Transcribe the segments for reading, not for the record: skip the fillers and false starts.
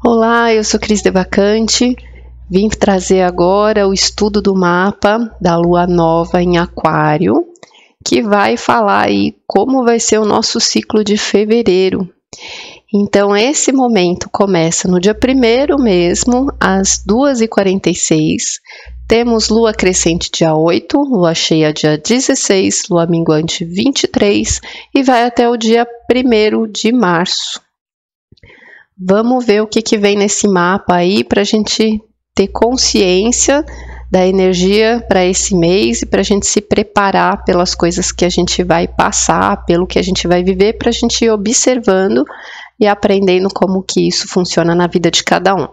Olá, eu sou Cris Devacante, vim trazer agora o estudo do mapa da Lua Nova em Aquário, que vai falar aí como vai ser o nosso ciclo de fevereiro. Então, esse momento começa no dia 1º mesmo, às 2h46, temos Lua crescente dia 8, Lua cheia dia 16, Lua minguante 23 e vai até o dia 1º de março. Vamos ver o que vem nesse mapa aí para a gente ter consciência da energia para esse mês e para a gente se preparar pelas coisas que a gente vai passar, pelo que a gente vai viver, para a gente ir observando e aprendendo como que isso funciona na vida de cada um.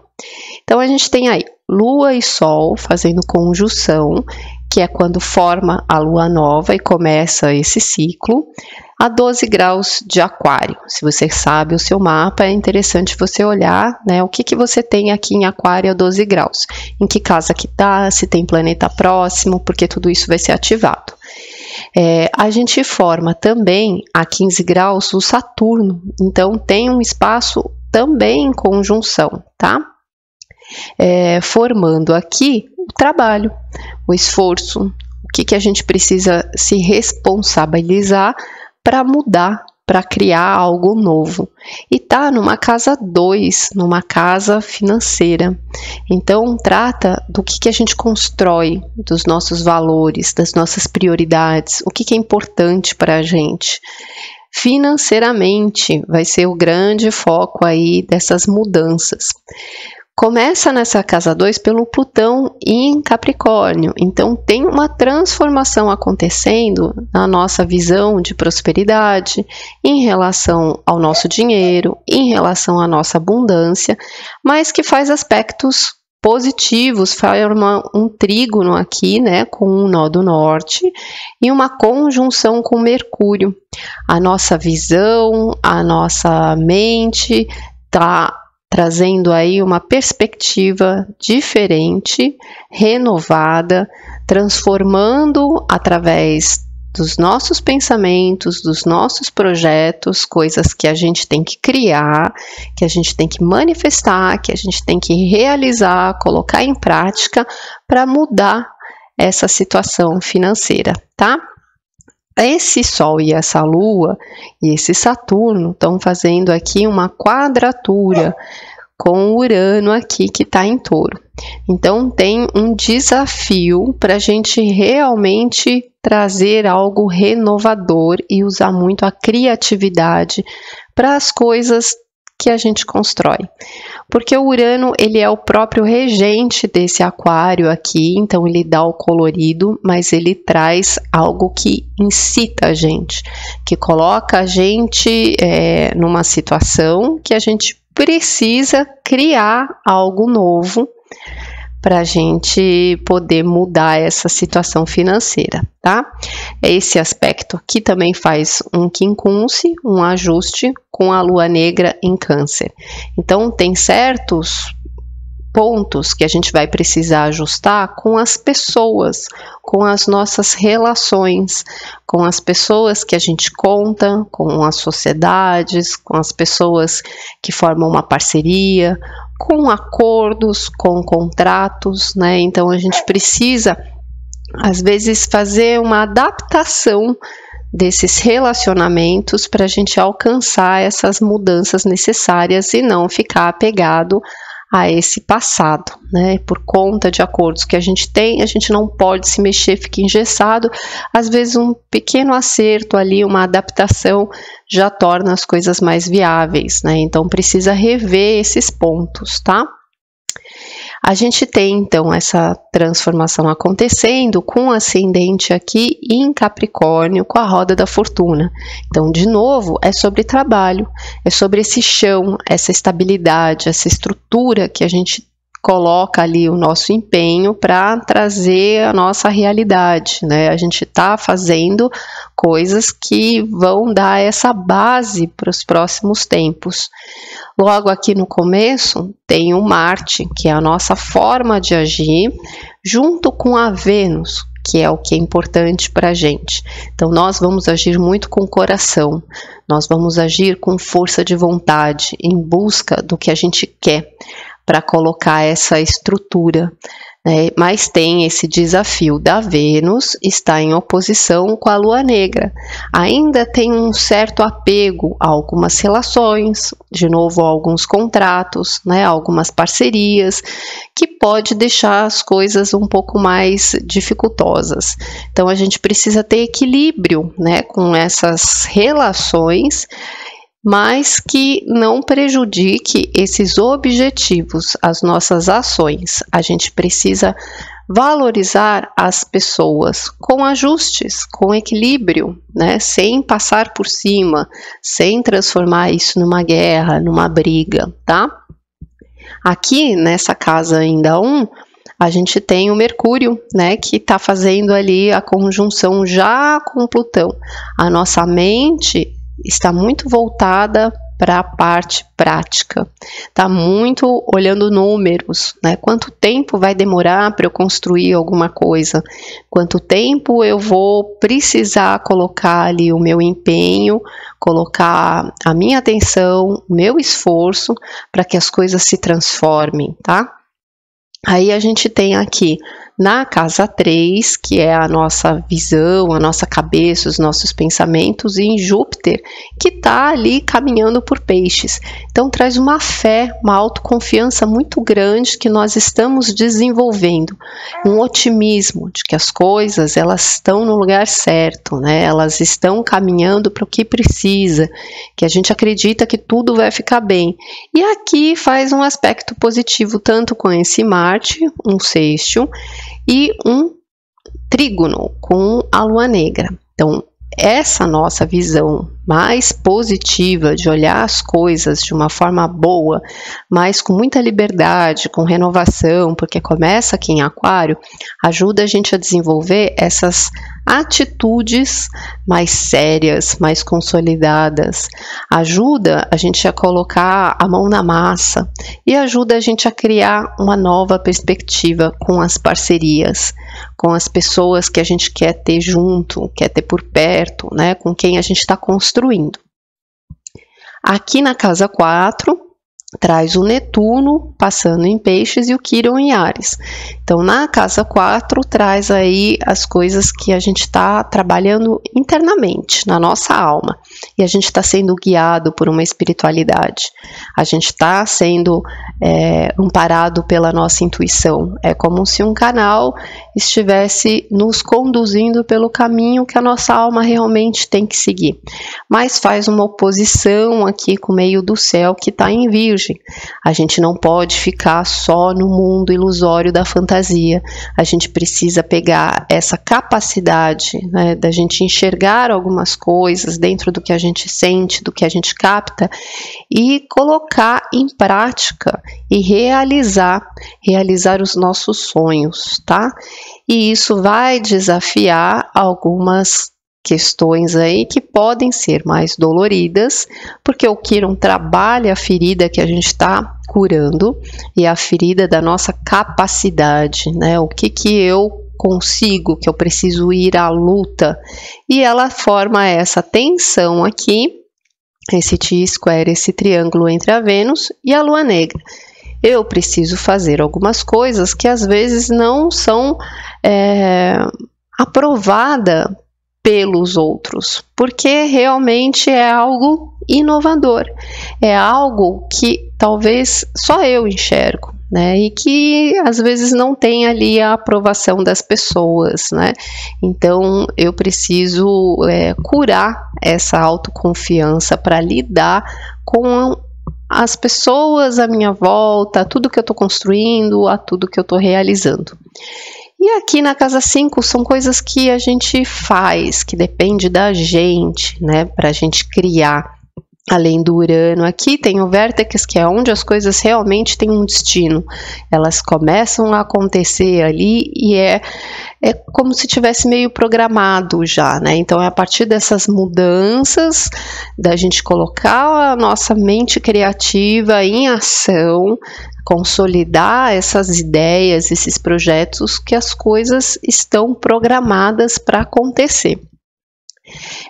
Então a gente tem aí Lua e Sol fazendo conjunção, que é quando forma a Lua Nova e começa esse ciclo, a 12 graus de Aquário. Se você sabe o seu mapa, é interessante você olhar, né, o que você tem aqui em Aquário a 12 graus. Em que casa que está, se tem planeta próximo, porque tudo isso vai ser ativado. A gente forma também a 15 graus o Saturno, então tem um espaço também em conjunção, tá? Formando aqui o trabalho, o esforço, o que a gente precisa se responsabilizar para mudar, para criar algo novo. E tá numa casa 2, numa casa financeira. Então, trata do que a gente constrói, dos nossos valores, das nossas prioridades, o que é importante para a gente. Financeiramente, vai ser o grande foco aí dessas mudanças. Começa nessa casa 2 pelo Plutão em Capricórnio, então tem uma transformação acontecendo na nossa visão de prosperidade, em relação ao nosso dinheiro, em relação à nossa abundância, mas que faz aspectos positivos, forma um trígono aqui, né, com um nó do norte e uma conjunção com Mercúrio. A nossa visão, a nossa mente está trazendo aí uma perspectiva diferente, renovada, transformando através dos nossos pensamentos, dos nossos projetos, coisas que a gente tem que criar, que a gente tem que manifestar, que a gente tem que realizar, colocar em prática para mudar essa situação financeira, tá? Esse Sol e essa Lua e esse Saturno estão fazendo aqui uma quadratura com o Urano aqui que está em Touro. Então tem um desafio para a gente realmente trazer algo renovador e usar muito a criatividade para as coisas que a gente constrói. Porque o Urano, ele é o próprio regente desse aquário aqui, então ele dá o colorido, mas ele traz algo que incita a gente, que coloca a gente numa situação que a gente precisa criar algo novo para a gente poder mudar essa situação financeira, tá? Esse aspecto aqui também faz um quincunce, um ajuste com a Lua Negra em Câncer. Então, tem certos pontos que a gente vai precisar ajustar com as pessoas, com as nossas relações, com as pessoas que a gente conta, com as sociedades, com as pessoas que formam uma parceria, com acordos, com contratos, né? Então a gente precisa, às vezes, fazer uma adaptação desses relacionamentos para a gente alcançar essas mudanças necessárias e não ficar apegado a esse passado, né? Por conta de acordos que a gente tem, a gente não pode se mexer, fica engessado. Às vezes um pequeno acerto ali, uma adaptação já torna as coisas mais viáveis, né? Então precisa rever esses pontos, tá? A gente tem então essa transformação acontecendo com o ascendente aqui em Capricórnio, com a roda da fortuna. Então, de novo, é sobre trabalho, é sobre esse chão, essa estabilidade, essa estrutura que a gente coloca ali o nosso empenho para trazer a nossa realidade, né? A gente está fazendo coisas que vão dar essa base para os próximos tempos. Logo aqui no começo tem o Marte, que é a nossa forma de agir, junto com a Vênus, que é o que é importante para a gente. Então, nós vamos agir muito com o coração, nós vamos agir com força de vontade, em busca do que a gente quer, para colocar essa estrutura. Mas tem esse desafio da Vênus, está em oposição com a Lua Negra. Ainda tem um certo apego a algumas relações, de novo a alguns contratos, algumas parcerias, que pode deixar as coisas um pouco mais dificultosas. Então a gente precisa ter equilíbrio, com essas relações, mas que não prejudique esses objetivos, as nossas ações. A gente precisa valorizar as pessoas com ajustes, com equilíbrio, sem passar por cima, sem transformar isso numa guerra, numa briga, tá? Aqui nessa casa ainda 1, a gente tem o Mercúrio, que está fazendo ali a conjunção já com Plutão. A nossa mente está muito voltada para a parte prática, está muito olhando números, quanto tempo vai demorar para eu construir alguma coisa, quanto tempo eu vou precisar colocar ali o meu empenho, colocar a minha atenção, o meu esforço para que as coisas se transformem, tá? Aí a gente tem aqui na casa 3, que é a nossa visão, a nossa cabeça, os nossos pensamentos, e em Júpiter, que está ali caminhando por Peixes. Então traz uma fé, uma autoconfiança muito grande que nós estamos desenvolvendo, um otimismo de que as coisas elas estão no lugar certo, elas estão caminhando para o que precisa, que a gente acredita que tudo vai ficar bem. E aqui faz um aspecto positivo tanto com esse Marte, um sextil, e um trígono com a Lua Negra. Então, essa nossa visão mais positiva de olhar as coisas de uma forma boa, mas com muita liberdade, com renovação, porque começa aqui em Aquário, ajuda a gente a desenvolver essas atitudes mais sérias, mais consolidadas, ajuda a gente a colocar a mão na massa e ajuda a gente a criar uma nova perspectiva com as parcerias, com as pessoas que a gente quer ter junto, quer ter por perto, com quem a gente está construindo. Aqui na casa 4, traz o Netuno passando em Peixes e o Quirón em Áries. Então, na casa 4, traz aí as coisas que a gente está trabalhando internamente, na nossa alma. E a gente está sendo guiado por uma espiritualidade. A gente está sendo amparado pela nossa intuição. É como se um canal estivesse nos conduzindo pelo caminho que a nossa alma realmente tem que seguir. Mas faz uma oposição aqui com o meio do céu que está em Virgem. A gente não pode ficar só no mundo ilusório da fantasia. A gente precisa pegar essa capacidade, da gente enxergar algumas coisas dentro do que a gente sente, do que a gente capta e colocar em prática e realizar os nossos sonhos, tá? E isso vai desafiar algumas questões aí que podem ser mais doloridas, porque o Quirón trabalha a ferida que a gente está curando e a ferida da nossa capacidade, o que eu consigo, que eu preciso ir à luta, e ela forma essa tensão aqui, esse T-square, esse triângulo entre a Vênus e a Lua Negra. Eu preciso fazer algumas coisas que às vezes não são aprovadas pelos outros, porque realmente é algo inovador, é algo que talvez só eu enxergo, e que às vezes não tem ali a aprovação das pessoas, Então eu preciso curar essa autoconfiança para lidar com as pessoas à minha volta, a tudo que eu estou construindo, a tudo que eu estou realizando. E aqui na casa 5 são coisas que a gente faz, que depende da gente, para a gente criar. Além do Urano aqui, tem o Vértex, que é onde as coisas realmente têm um destino. Elas começam a acontecer ali e é como se tivesse meio programado já, né? Então é a partir dessas mudanças, da gente colocar a nossa mente criativa em ação, consolidar essas ideias, esses projetos, que as coisas estão programadas para acontecer.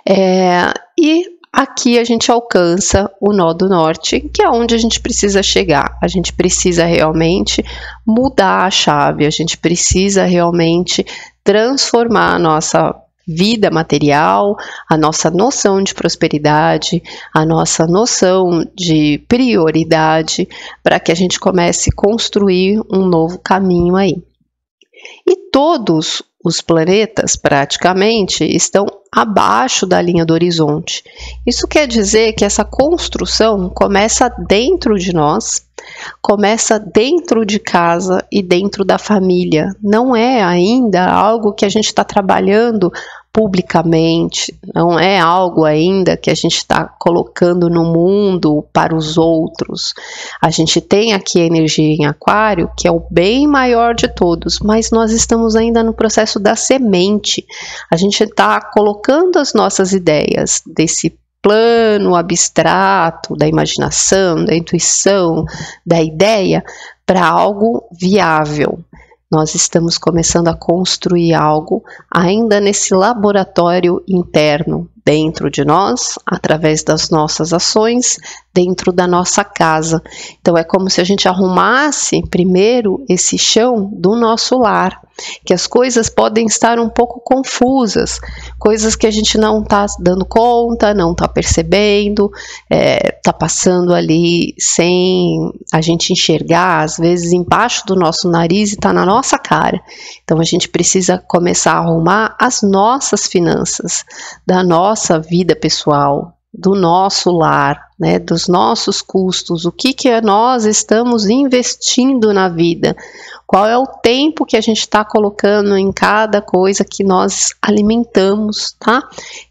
E aqui a gente alcança o nó do norte, que é onde a gente precisa chegar. A gente precisa realmente mudar a chave, a gente precisa realmente transformar a nossa vida material, a nossa noção de prosperidade, a nossa noção de prioridade, para que a gente comece a construir um novo caminho aí. E todos os planetas, praticamente, estão abaixo da linha do horizonte. Isso quer dizer que essa construção começa dentro de nós, começa dentro de casa e dentro da família. Não é ainda algo que a gente está trabalhando publicamente, não é algo ainda que a gente está colocando no mundo para os outros. A gente tem aqui a energia em Aquário, que é o bem maior de todos, mas nós estamos ainda no processo da semente. A gente está colocando as nossas ideias desse plano abstrato, da imaginação, da intuição, da ideia, para algo viável. Nós estamos começando a construir algo ainda nesse laboratório interno, dentro de nós, através das nossas ações, dentro da nossa casa. Então é como se a gente arrumasse primeiro esse chão do nosso lar, que as coisas podem estar um pouco confusas, coisas que a gente não está dando conta, não está percebendo, está passando ali sem a gente enxergar, às vezes embaixo do nosso nariz e está na nossa cara. Então a gente precisa começar a arrumar as nossas finanças, da nossa vida pessoal, do nosso lar, né, dos nossos custos, o que nós estamos investindo na vida, qual é o tempo que a gente está colocando em cada coisa que nós alimentamos, tá?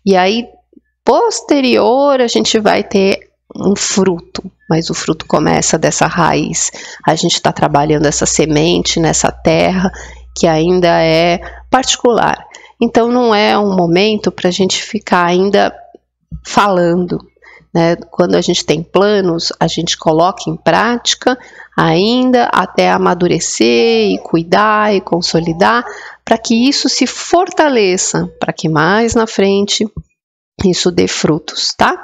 E aí, posterior, a gente vai ter um fruto, mas o fruto começa dessa raiz. A gente está trabalhando essa semente nessa terra que ainda é particular. Então, não é um momento para a gente ficar ainda falando, né? Quando a gente tem planos, a gente coloca em prática ainda até amadurecer e cuidar e consolidar, para que isso se fortaleça, para que mais na frente isso dê frutos, tá?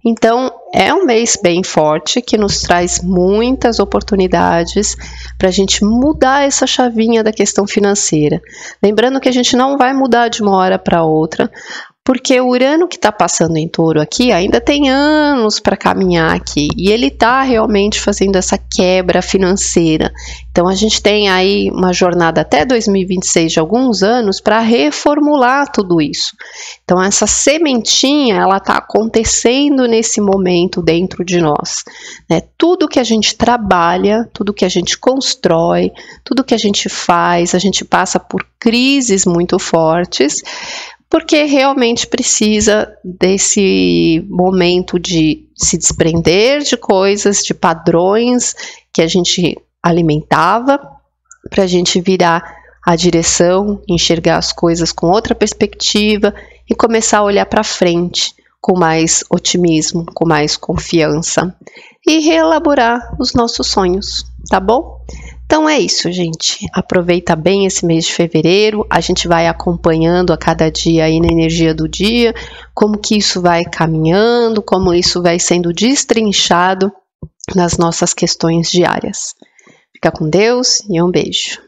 Então, é um mês bem forte que nos traz muitas oportunidades para a gente mudar essa chavinha da questão financeira. Lembrando que a gente não vai mudar de uma hora para outra, porque o Urano que está passando em Touro aqui ainda tem anos para caminhar aqui, e ele está realmente fazendo essa quebra financeira. Então a gente tem aí uma jornada até 2026 de alguns anos para reformular tudo isso. Então essa sementinha, ela está acontecendo nesse momento dentro de nós, né? Tudo que a gente trabalha, tudo que a gente constrói, tudo que a gente faz, a gente passa por crises muito fortes, porque realmente precisa desse momento de se desprender de coisas, de padrões que a gente alimentava, para a gente virar a direção, enxergar as coisas com outra perspectiva e começar a olhar para frente com mais otimismo, com mais confiança e reelaborar os nossos sonhos, tá bom? Então é isso, gente. Aproveita bem esse mês de fevereiro. A gente vai acompanhando a cada dia aí na energia do dia, como que isso vai caminhando, como isso vai sendo destrinchado nas nossas questões diárias. Fica com Deus e um beijo.